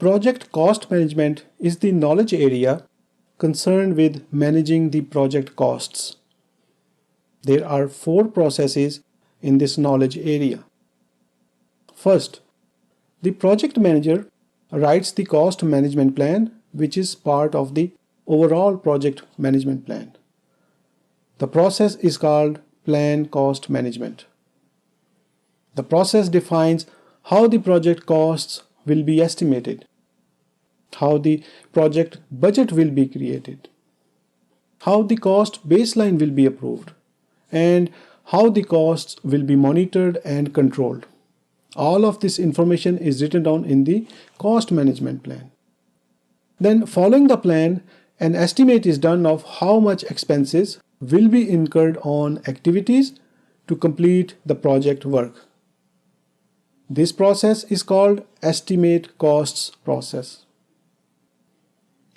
Project cost management is the knowledge area concerned with managing the project costs. There are 4 processes in this knowledge area. First, the project manager writes the cost management plan, which is part of the overall project management plan. The process is called plan cost management. The process defines how the project costs will be estimated, how the project budget will be created, how the cost baseline will be approved, and how the costs will be monitored and controlled. All of this information is written down in the cost management plan. Then, following the plan, an estimate is done of how much expenses will be incurred on activities to complete the project work. This process is called estimate costs process.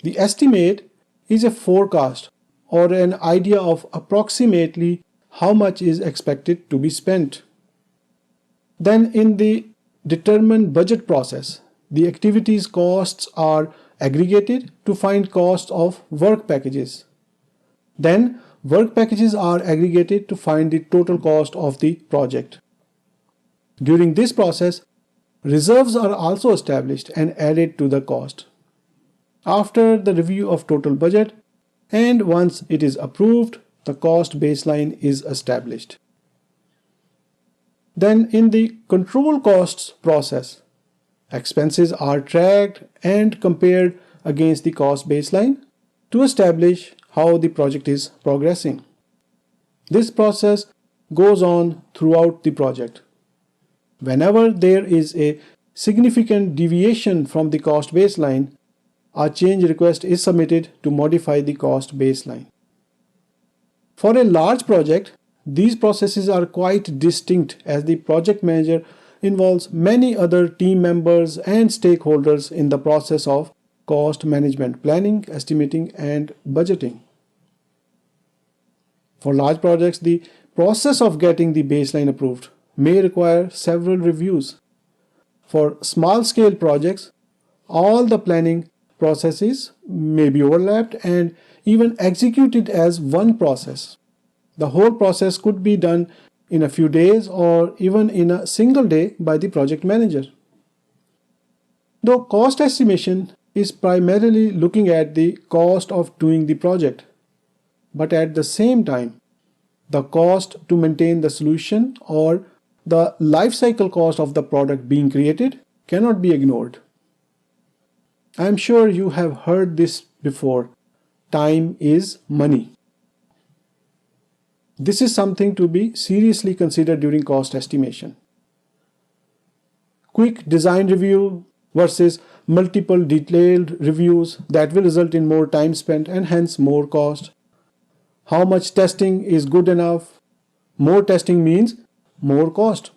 The estimate is a forecast or an idea of approximately how much is expected to be spent. Then in the determine budget process, the activities costs are aggregated to find costs of work packages. Then work packages are aggregated to find the total cost of the project. During this process, reserves are also established and added to the cost. After the review of total budget, and once it is approved, the cost baseline is established. Then in the control costs process, expenses are tracked and compared against the cost baseline to establish how the project is progressing. This process goes on throughout the project. Whenever there is a significant deviation from the cost baseline, a change request is submitted to modify the cost baseline. For a large project, these processes are quite distinct as the project manager involves many other team members and stakeholders in the process of cost management, planning, estimating, and budgeting. For large projects, the process of getting the baseline approved may require several reviews. For small-scale projects, all the planning processes may be overlapped and even executed as one process. The whole process could be done in a few days or even in a single day by the project manager. Though cost estimation is primarily looking at the cost of doing the project, but at the same time, the cost to maintain the solution or the life cycle cost of the product being created cannot be ignored. I am sure you have heard this before. Time is money. This is something to be seriously considered during cost estimation. Quick design review versus multiple detailed reviews that will result in more time spent and hence more cost. How much testing is good enough? More testing means more cost.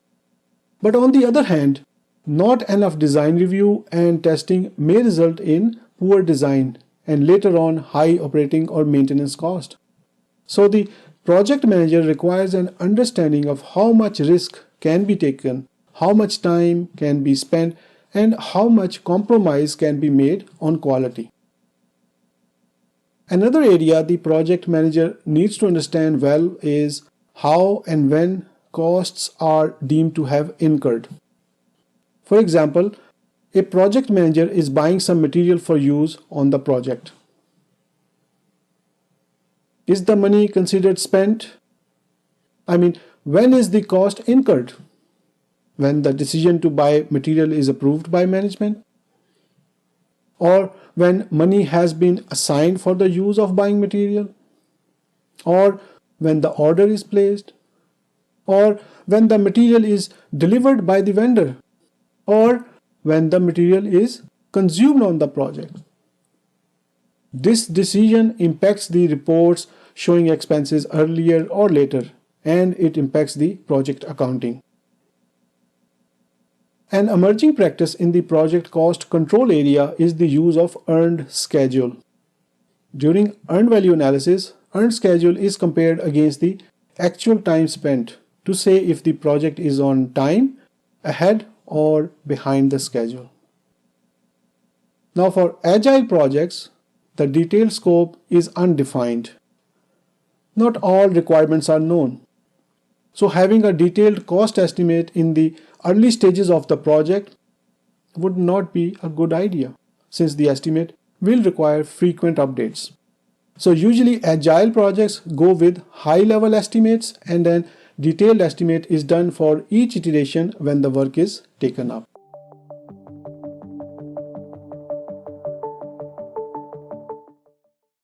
But on the other hand, not enough design review and testing may result in poor design and later on high operating or maintenance cost. So the project manager requires an understanding of how much risk can be taken, how much time can be spent, and how much compromise can be made on quality. Another area the project manager needs to understand well is how and when costs are deemed to have incurred. For example, a project manager is buying some material for use on the project. Is the money considered spent? When is the cost incurred? When the decision to buy material is approved by management? Or when money has been assigned for the use of buying material? Or when the order is placed? Or when the material is delivered by the vendor? Or when the material is consumed on the project? This decision impacts the reports showing expenses earlier or later, and it impacts the project accounting. An emerging practice in the project cost control area is the use of earned schedule. During earned value analysis, earned schedule is compared against the actual time spent to say if the project is on time, ahead, or behind the schedule. Now for Agile projects, the detailed scope is undefined. Not all requirements are known. So having a detailed cost estimate in the early stages of the project would not be a good idea, since the estimate will require frequent updates. So usually Agile projects go with high-level estimates, and then detailed estimate is done for each iteration when the work is taken up.